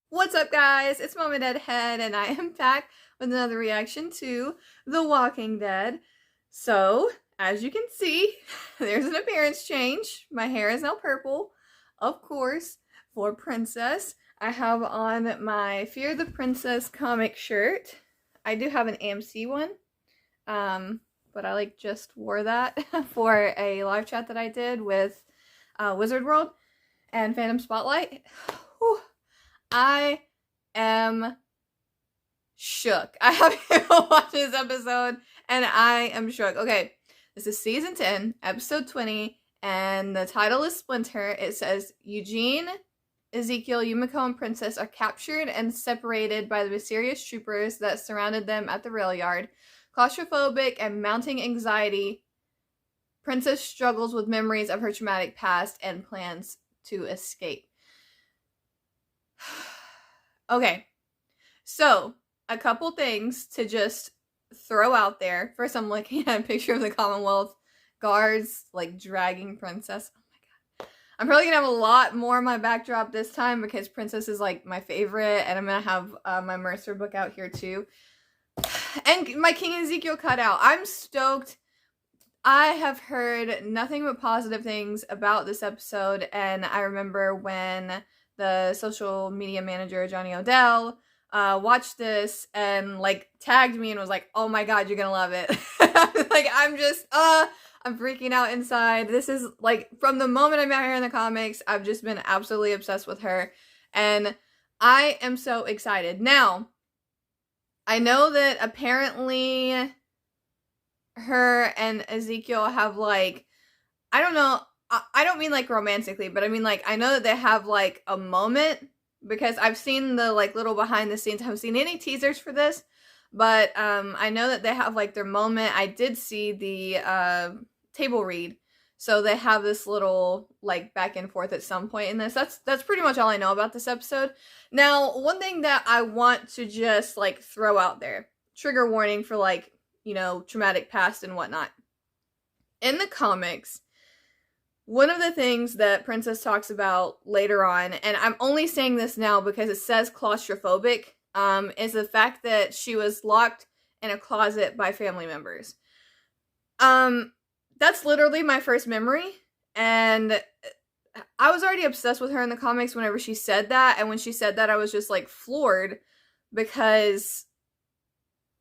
What's up, guys? It's MamaDeadHead, and I am back with another reaction to The Walking Dead. So, as you can see, there's an appearance change. My hair is now purple, of course, for Princess. I have on my Fear the Princess comic shirt. I do have an AMC one, but I just wore that for a live chat that I did with Wizard World and Phantom Spotlight. Whew. I am shook. I haven't watched this episode and I am shook. Okay, this is season 10, episode 20, and the title is Splinter. It says Eugene, Ezekiel, Yumiko, and Princess are captured and separated by the mysterious troopers that surrounded them at the rail yard. Claustrophobic and mounting anxiety, Princess struggles with memories of her traumatic past and plans to escape. Okay, so a couple things to just throw out there. First, I'm looking at a picture of the Commonwealth guards like dragging Princess. Oh my god. I'm probably gonna have a lot more on my backdrop this time because Princess is like my favorite, and I'm gonna have my Mercer book out here too. And my King Ezekiel cutout. I'm stoked. I have heard nothing but positive things about this episode, and I remember when the social media manager, Johnny Odell, watched this and like tagged me and was like, oh my god, you're gonna love it. Like, I'm freaking out inside. This is like, from the moment I met her in the comics, I've just been absolutely obsessed with her, and I am so excited. Now, I know that apparently her and Ezekiel have like, I don't know, I don't mean like romantically, but I mean like, I know that they have like a moment, because I've seen the like little behind the scenes. I haven't seen any teasers for this, but I know that they have like their moment. I did see the table read, so they have this little like back and forth at some point in this. That's pretty much all I know about this episode. Now, one thing that I want to just like throw out there, trigger warning for like, you know, traumatic past and whatnot. In the comics, one of the things that Princess talks about later on, and I'm only saying this now because it says claustrophobic, is the fact that she was locked in a closet by family members. That's literally my first memory, and I was already obsessed with her in the comics whenever she said that, and when she said that, I was just like floored, because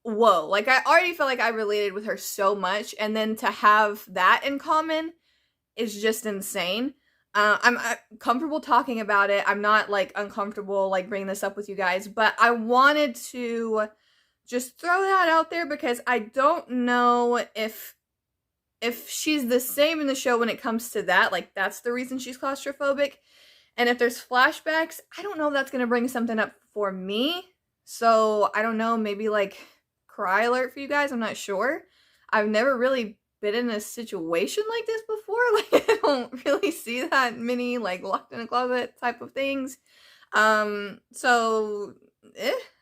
whoa, like I already felt like I related with her so much, and then to have that in common is just insane. I'm comfortable talking about it. I'm not like uncomfortable like bringing this up with you guys, but I wanted to just throw that out there because I don't know if she's the same in the show when it comes to that, like that's the reason she's claustrophobic. And if there's flashbacks, I don't know if that's gonna bring something up for me. So I don't know, maybe like cry alert for you guys. I'm not sure. I've never really been in a situation like this before. Like, I don't really see that many like locked in a closet type of things. So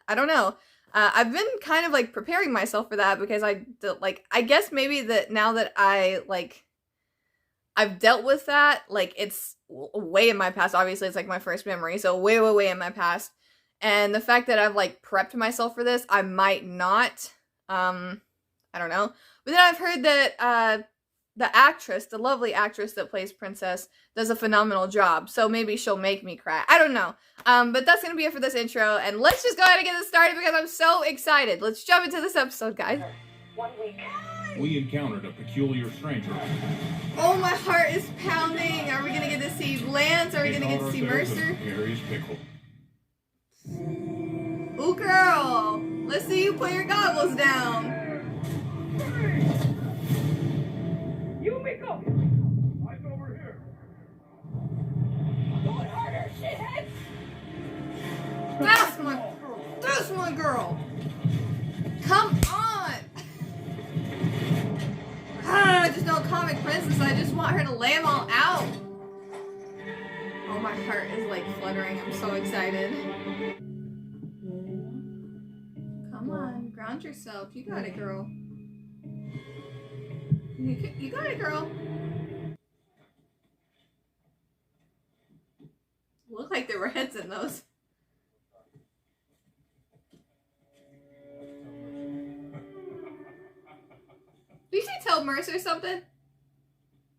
I don't know. I've been kind of like preparing myself for that because I guess maybe that now that I've dealt with that, like it's way in my past. Obviously, it's like my first memory, so way in my past. And the fact that I've like prepped myself for this, I might not. I don't know. But then I've heard that the actress, the lovely actress that plays Princess, does a phenomenal job. So maybe she'll make me cry. I don't know. But that's going to be it for this intro. And let's just go ahead and get this started because I'm so excited. Let's jump into this episode, guys. 1 week. We encountered a peculiar stranger. Oh, my heart is pounding. Are we going to get to see Lance? Are we going to get to see Mercer? Ooh, girl. Let's see you put your goggles down. Yumiko! I'm over here. Do it harder, shithead! That's my girl. Come on. I just know comic princess. I just want her to lay them all out. Oh, my heart is like fluttering. I'm so excited. Come on, ground yourself. You got it, girl. You got it, girl. Look like there were heads in those. Did she tell Mercer something?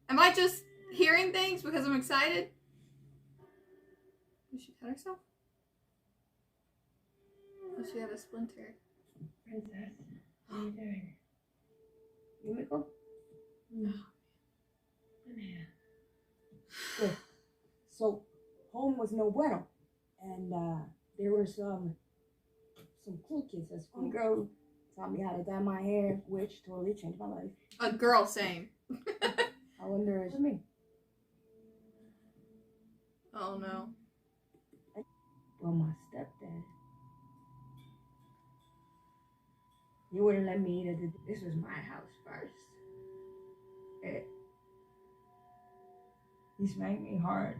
Am I just hearing things because I'm excited? Did she cut herself? Does she have a splinter? Princess, what are you doing? You want me to go? Yeah. Good. So, home was no bueno. And there were some cool kids at school. One girl taught me how to dye my hair, which totally changed my life. A girl saying. I wonder if it's me. Oh no. Well, my stepdad. He wouldn't let me eat it. This was my house first. He spanked me hard.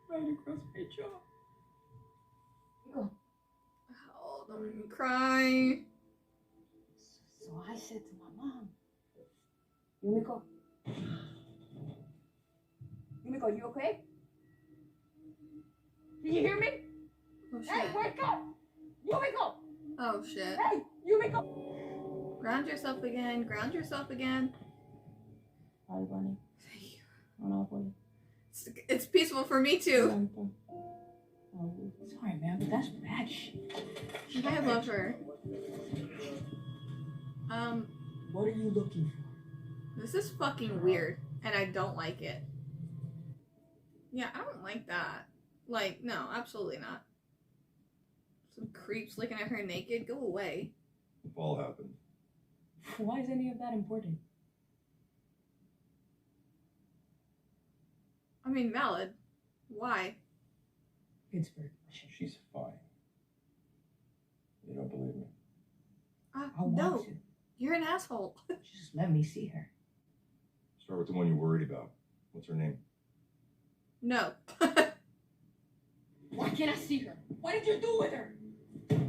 Right across my jaw. Go. Oh, don't make me cry. So I said to my mom, Yumiko, you okay? Can you hear me? Oh shit. Hey, wake up! Yumiko! Oh shit. Hey, Yumiko! Ground yourself again. Ground yourself again. Hi, Bunny. Thank you. No, It's peaceful for me too. Sorry, man, but that's bad shit. I love her. What are you looking for? This is fucking weird, and I don't like it. Yeah, I don't like that. Like, no, absolutely not. Some creeps looking at her naked. Go away. The fall happened. Why is any of that important? I mean, valid. Why? Pittsburgh. She's fine. You don't believe me? I No. want to. You're an asshole. Just let me see her. Start with the one you're worried about. What's her name? No. Why can't I see her? What did you do with her?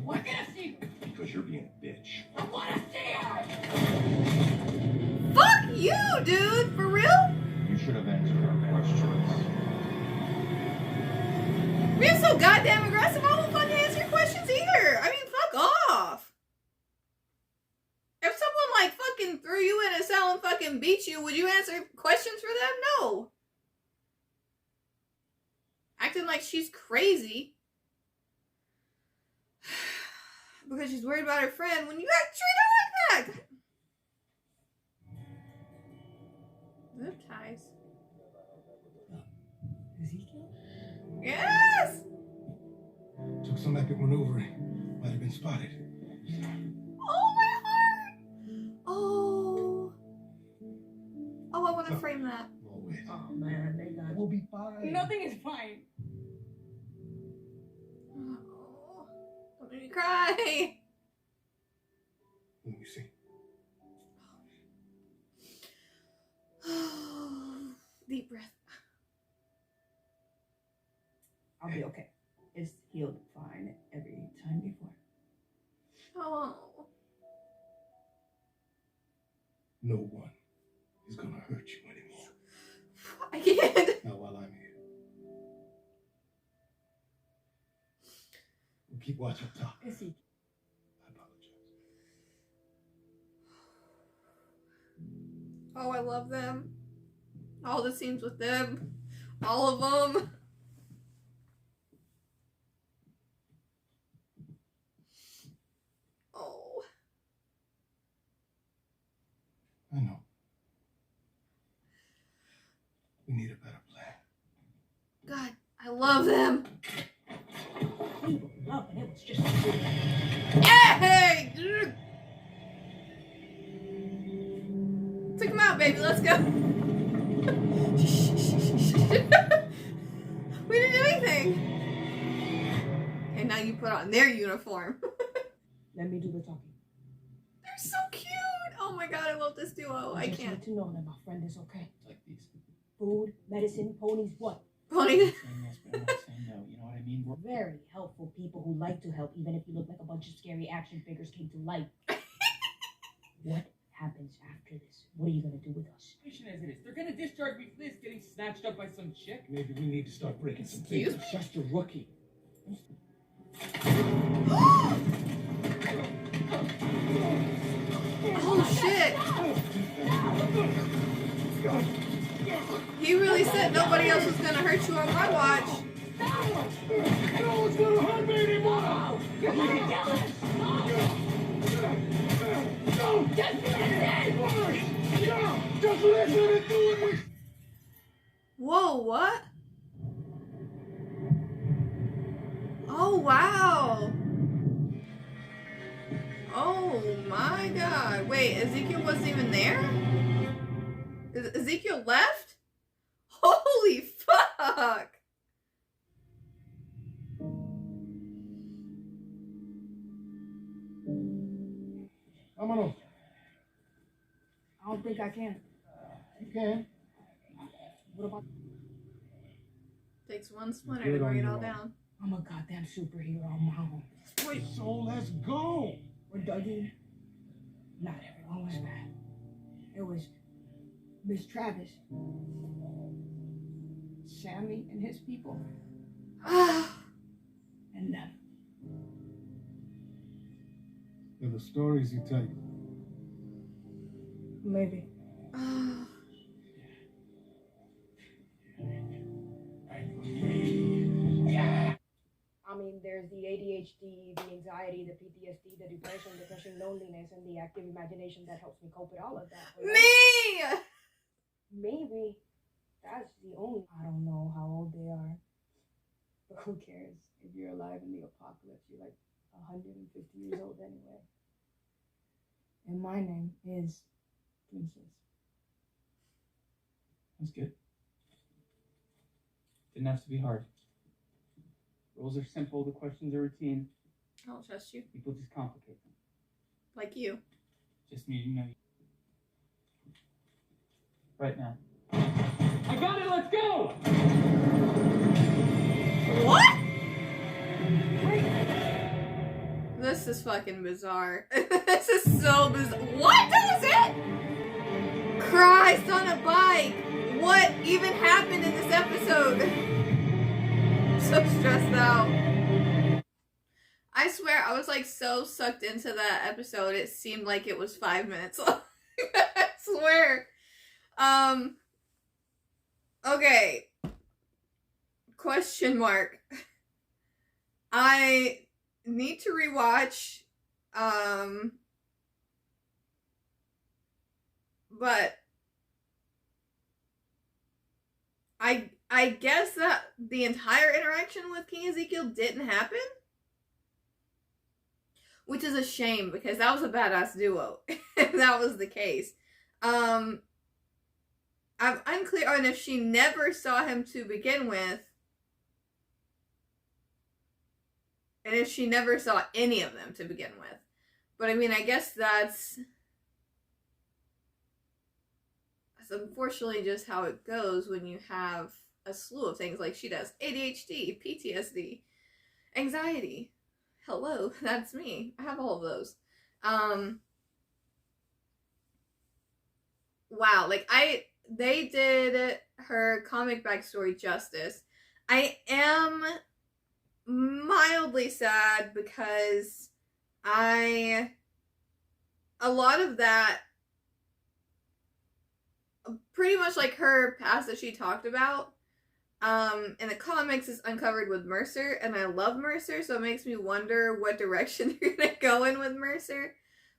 Why can't I see her? Because you're being a bitch. I want to see her! Fuck you, dude! For real? You should have answered our questions. Being so goddamn aggressive, I won't fucking answer your questions either. I mean, fuck off. If someone like fucking threw you in a cell and fucking beat you, would you answer questions for them? No. Acting like she's crazy because she's worried about her friend when you treat her like that. Zip ties. Ezekiel? Yes! Took some epic maneuvering. Might have been spotted. Oh, my heart! Oh. Oh, I want to frame that. Oh, wait. Oh, man, they got... We'll be fine. Nothing is fine. Oh, don't make me cry. Let me see. Deep breath. I'll be okay. It's healed fine every time before. Oh. No one is gonna hurt you anymore. I can't. Not while I'm here. We'll keep watch up top. Ezekiel. I apologize. Oh, I love them. All the scenes with them. All of them. Oh. I know. We need a better plan. God, I love them. We were loving it. Was just... Hey! Take him out, baby. Let's go. We didn't do anything. And now you put on their uniform. Let me do the talking. They're so cute. Oh my god, I love this duo. I just can't. need to know that my friend is okay. Like these. Food, medicine, ponies, what? Pony. Saying yes, but I'm not saying no. You know what I mean? We're Very helpful people who like to help, even if you look like a bunch of scary action figures came to life. What happens after this? What are you gonna do with us? Situation as it is, they're gonna discharge me for this getting snatched up by some chick. maybe we need to start breaking some Excuse things. Just a rookie. Oh shit! He really said nobody else was gonna hurt you on my watch. No one's gonna hurt me anymore! No! Just listen and do it! Whoa, what? Oh, wow. Oh my god. Wait, Ezekiel wasn't even there? Ezekiel left? Holy fuck! Vámonos. I don't think I can. You can. What about? Takes one Splinter to bring it all down. I'm a goddamn superhero on my own. Wait, so let's go. Or Dougie. Not everyone was bad. It was Miss Travis, Sammy and his people, and them. They're the stories you tell you. Maybe. I mean, there's the ADHD, the anxiety, the PTSD, the depression, loneliness, and the active imagination that helps me cope with all of that. But Me! maybe that's the only. I don't know how old they are, but who cares? If you're alive in the apocalypse, you're like 150 years old anyway. And my name is Princess. That's good. Didn't have to be hard. Rules are simple, the questions are routine. I don't trust you. People just complicate them. Like you. Just need to know you. Right now. I got it, let's go! What? This is fucking bizarre. This is so bizarre. What? That was it? Christ on a bike. What even happened in this episode? I'm so stressed out. I swear, I was like so sucked into that episode, it seemed like it was 5 minutes long. I swear. Okay. Question mark. I need to rewatch, but I guess that the entire interaction with King Ezekiel didn't happen, which is a shame because that was a badass duo. If that was the case. I'm unclear on if she never saw him to begin with, and if she never saw any of them to begin with. But I mean, I guess that's unfortunately just how it goes when you have a slew of things like she does. ADHD, PTSD, anxiety. Hello, that's me. I have all of those. Wow, like they did her comic backstory justice. I am mildly sad because a lot of that, pretty much like her past that she talked about, in the comics is uncovered with Mercer, and I love Mercer, so it makes me wonder what direction they're gonna go in with Mercer.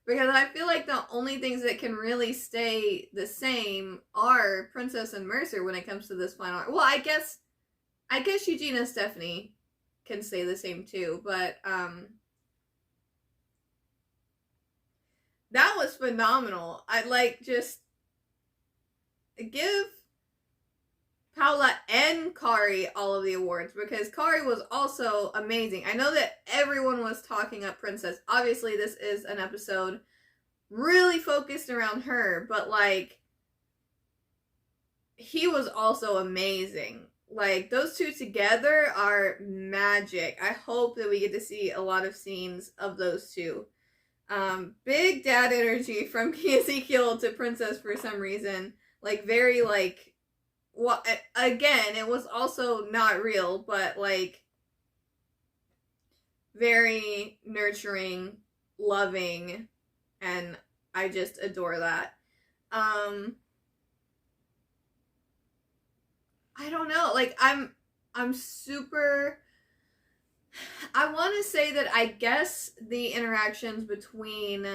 Because I feel like the only things that can really stay the same are Princess and Mercer when it comes to this final arc. Well, I guess Eugene and Stephanie can stay the same too, but that was phenomenal. I'd like just give Paula and Kari all of the awards because Kari was also amazing. I know that everyone was talking up Princess. Obviously, this is an episode really focused around her, but like, he was also amazing. Like, those two together are magic. I hope that we get to see a lot of scenes of those two. Big dad energy from Ezekiel to Princess for some reason. Like, very, like, well, again, it was also not real, but, like, very nurturing, loving, and I just adore that. I don't know, like, I'm super, I want to say that I guess the interactions between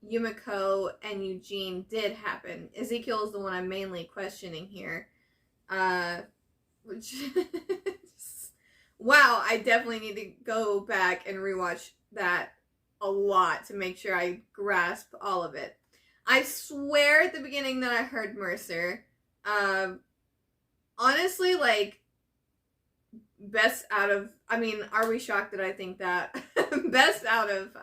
Yumiko and Eugene did happen. Ezekiel is the one I'm mainly questioning here. Which, wow, I definitely need to go back and rewatch that a lot to make sure I grasp all of it. I swear at the beginning that I heard Mercer. Honestly, like, best out of, I mean, are we shocked that I think that? Best out of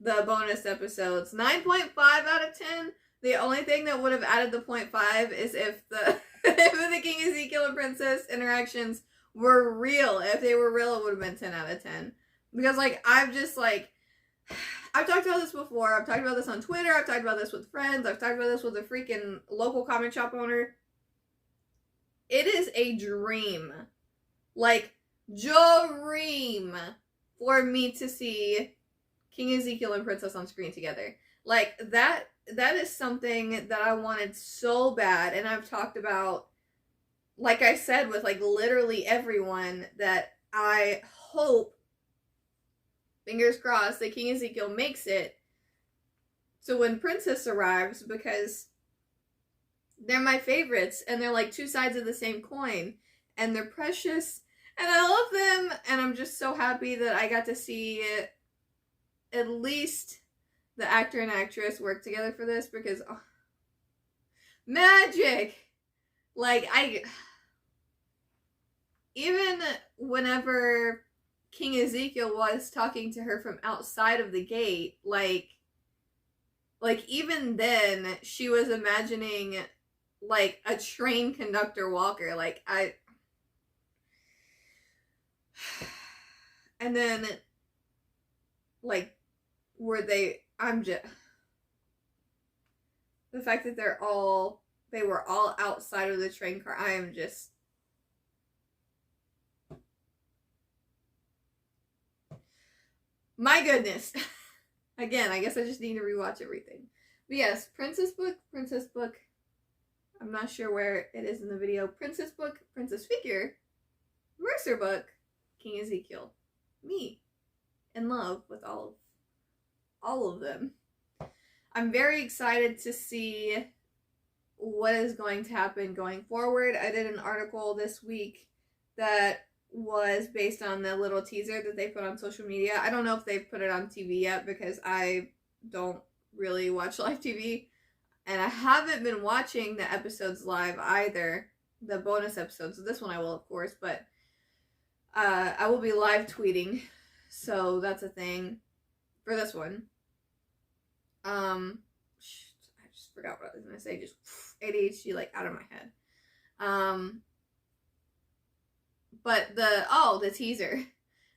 the bonus episodes. 9.5 out of 10. The only thing that would have added the 0.5 is if the if the King Ezekiel and Princess interactions were real. If they were real, it would have been 10 out of 10. Because, like, I've just, like, I've talked about this before. I've talked about this on Twitter. I've talked about this with friends. I've talked about this with a freaking local comic shop owner. It is a dream. Like, dream for me to see King Ezekiel and Princess on screen together. Like, that is something that I wanted so bad. And I've talked about, like I said, with, like, literally everyone, that I hope, fingers crossed, that King Ezekiel makes it so when Princess arrives, because they're my favorites, and they're like two sides of the same coin, and they're precious, and I love them, and I'm just so happy that I got to see at least the actor and actress work together for this, because magic! Like, even whenever King Ezekiel was talking to her from outside of the gate, like even then, she was imagining, like, a train conductor walker, like, and then, like, the fact that they were all outside of the train car, I am just, my goodness. Again, I guess I just need to rewatch everything. But yes, Princess Book, I'm not sure where it is in the video. Princess Book, Princess Figure, Mercer Book, King Ezekiel. Me. In love with all of them. I'm very excited to see what is going to happen going forward. I did an article this week that was based on the little teaser that they put on social media. I don't know if they've put it on TV yet, because I don't really watch live TV, and I haven't been watching the episodes live either, the bonus episodes. This one I will, of course, but I will be live tweeting, so that's a thing for this one. I just forgot what I was gonna say. Just ADHD, like, out of my head. But the teaser.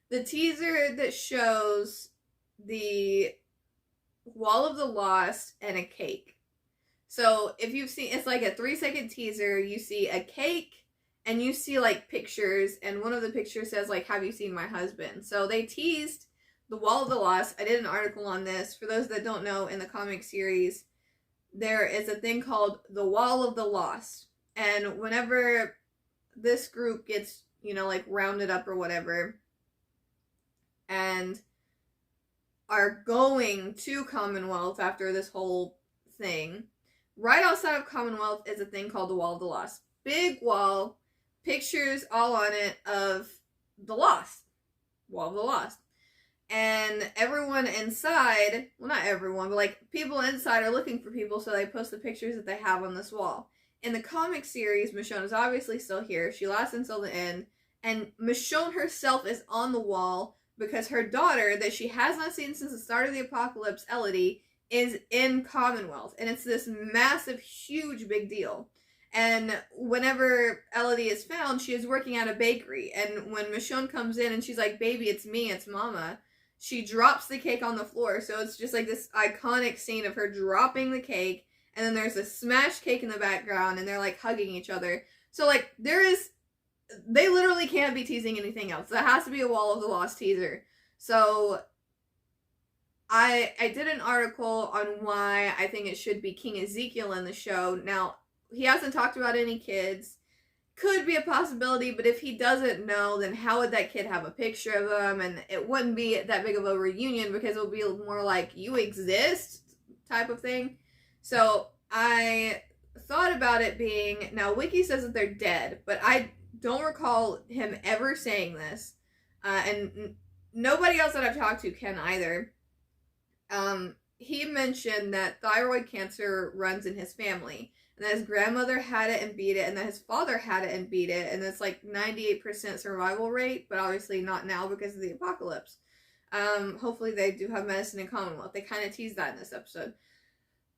The teaser that shows the Wall of the Lost and a cake. So if you've seen, it's like a 3-second teaser. You see a cake and you see, like, pictures, and one of the pictures says, like, have you seen my husband? So they teased the Wall of the Lost. I did an article on this. For those that don't know, in the comic series, there is a thing called the Wall of the Lost. And whenever this group gets, you know, like, rounded up or whatever, and are going to Commonwealth after this whole thing, right outside of Commonwealth is a thing called the Wall of the Lost. Big wall, pictures all on it of the Lost. Wall of the Lost. And everyone inside, well, not everyone, but, like, people inside are looking for people, so they post the pictures that they have on this wall. In the comic series, Michonne is obviously still here. She lasts until the end. And Michonne herself is on the wall because her daughter, that she has not seen since the start of the apocalypse, Elodie, is in Commonwealth. And it's this massive, huge, big deal. And whenever Elodie is found, she is working at a bakery. And when Michonne comes in and she's like, baby, it's me, it's mama, she drops the cake on the floor. So it's just like this iconic scene of her dropping the cake. And then there's a smashed cake in the background, and they're, like, hugging each other. So, like, they literally can't be teasing anything else. That has to be a Wall of the Lost teaser. So, I did an article on why I think it should be King Ezekiel in the show. Now, he hasn't talked about any kids. Could be a possibility, but if he doesn't know, then how would that kid have a picture of him? And it wouldn't be that big of a reunion because it would be more like, you exist type of thing. So I thought about it being, now Wiki says that they're dead, but I don't recall him ever saying this. And nobody else that I've talked to can either. He mentioned that thyroid cancer runs in his family, and that his grandmother had it and beat it, and that his father had it and beat it, and it's like 98% survival rate, but obviously not now because of the apocalypse. Hopefully they do have medicine in Commonwealth. They kind of teased that in this episode.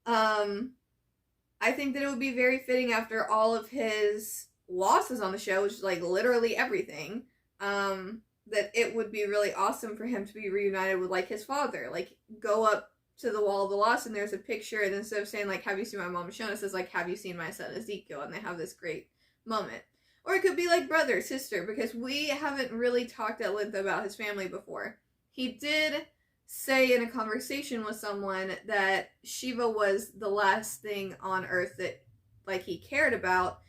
I think that it would be very fitting after all of his losses on the show, which is like literally everything, that it would be really awesome for him to be reunited with like his father. Like, go up to the wall of the lost and there's a picture, and instead of saying like, have you seen my mom Michonne, it says like, have you seen my son Ezekiel, and they have this great moment. Or it could be like brother, sister, because we haven't really talked at length about his family before. He did say in a conversation with someone that Shiva was the last thing on earth that like he cared about,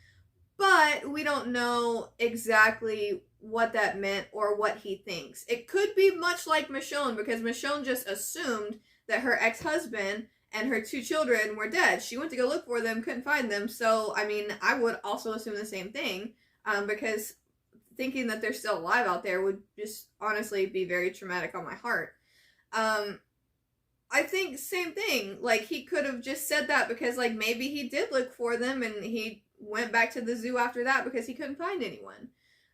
but we don't know exactly what that meant or what he thinks. It could be much like Michonne, because Michonne just assumed that her ex-husband and her 2 children were dead. She went to go look for them, couldn't find them. So, I mean, I would also assume the same thing, because thinking that they're still alive out there would just honestly be very traumatic on my heart. I think same thing. Like, he could have just said that because, like, maybe he did look for them and he went back to the zoo after that because he couldn't find anyone.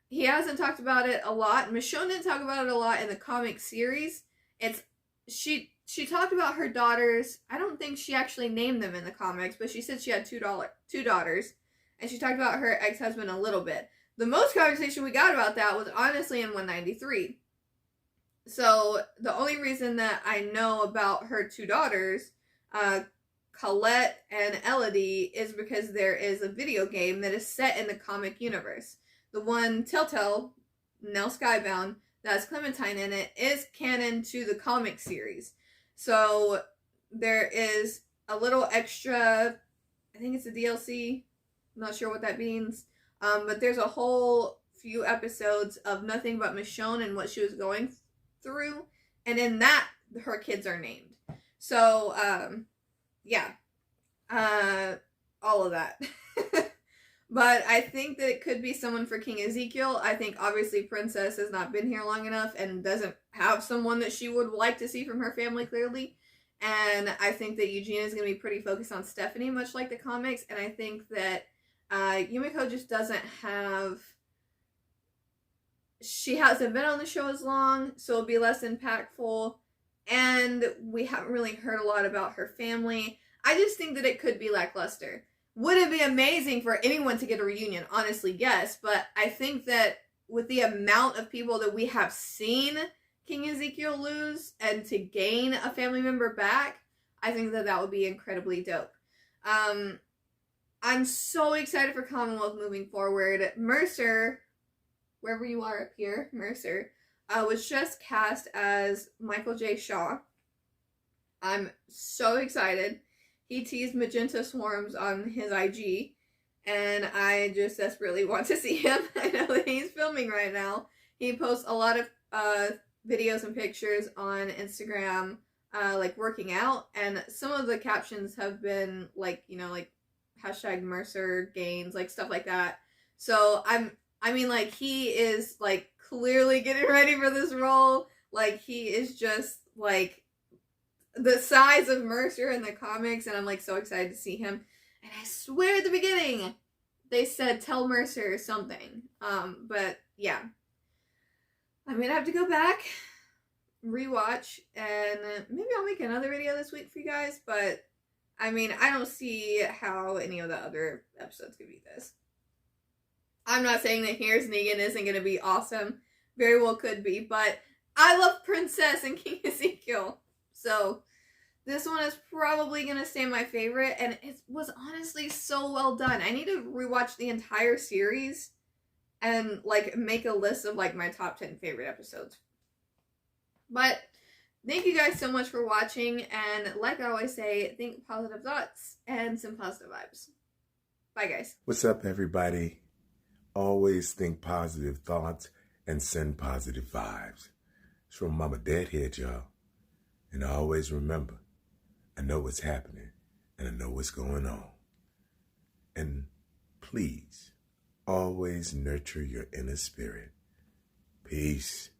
He hasn't talked about it a lot. Michonne didn't talk about it a lot in the comic series. She talked about her daughters. I don't think she actually named them in the comics, but she said she had two daughters. And she talked about her ex-husband a little bit. The most conversation we got about that was honestly in 193. So the only reason that I know about her 2 daughters, Colette and Elodie, is because there is a video game that is set in the comic universe. The one Telltale, now Skybound, that has Clementine in it, is canon to the comic series. So there is a little extra, I think it's a DLC, I'm not sure what that means, but there's a whole few episodes of nothing but Michonne and what she was going through, and in that, her kids are named. So, yeah, all of that. But I think that it could be someone for King Ezekiel. I think obviously Princess has not been here long enough and doesn't have someone that she would like to see from her family, clearly. And I think that Eugenia is going to be pretty focused on Stephanie, much like the comics. And I think that Yumiko just doesn't have... She hasn't been on the show as long, so it'll be less impactful. And we haven't really heard a lot about her family. I just think that it could be lackluster. Would it be amazing for anyone to get a reunion? Honestly, yes. But I think that with the amount of people that we have seen King Ezekiel lose and to gain a family member back, I think that that would be incredibly dope. I'm so excited for Commonwealth moving forward. Mercer, wherever you are up here, Mercer, was just cast as Michael J. Shaw. I'm so excited. He teased Magenta Swarms on his IG, and I just desperately want to see him. I know that he's filming right now. He posts a lot of videos and pictures on Instagram, like working out, and some of the captions have been like, you know, like hashtag Mercer gains, like stuff like that. So I mean, like, he is like clearly getting ready for this role. Like, he is just like the size of Mercer in the comics, and I'm like so excited to see him. And I swear at the beginning they said tell Mercer something. But yeah, I'm gonna have to go back, rewatch, and maybe I'll make another video this week for you guys. But I mean, I don't see how any of the other episodes could be this. I'm not saying that Here's Negan isn't gonna be awesome. Very well could be, but I love Princess and King Ezekiel. So this one is probably going to stay my favorite, and it was honestly so well done. I need to rewatch the entire series and like make a list of like my top 10 favorite episodes. But Thank you guys so much for watching, and like I always say, think positive thoughts and some positive vibes. Bye, guys. What's up, everybody? Always think positive thoughts and send positive vibes. It's from MamaDeadHead, y'all. And always remember, I know what's happening, and I know what's going on. And please, always nurture your inner spirit. Peace.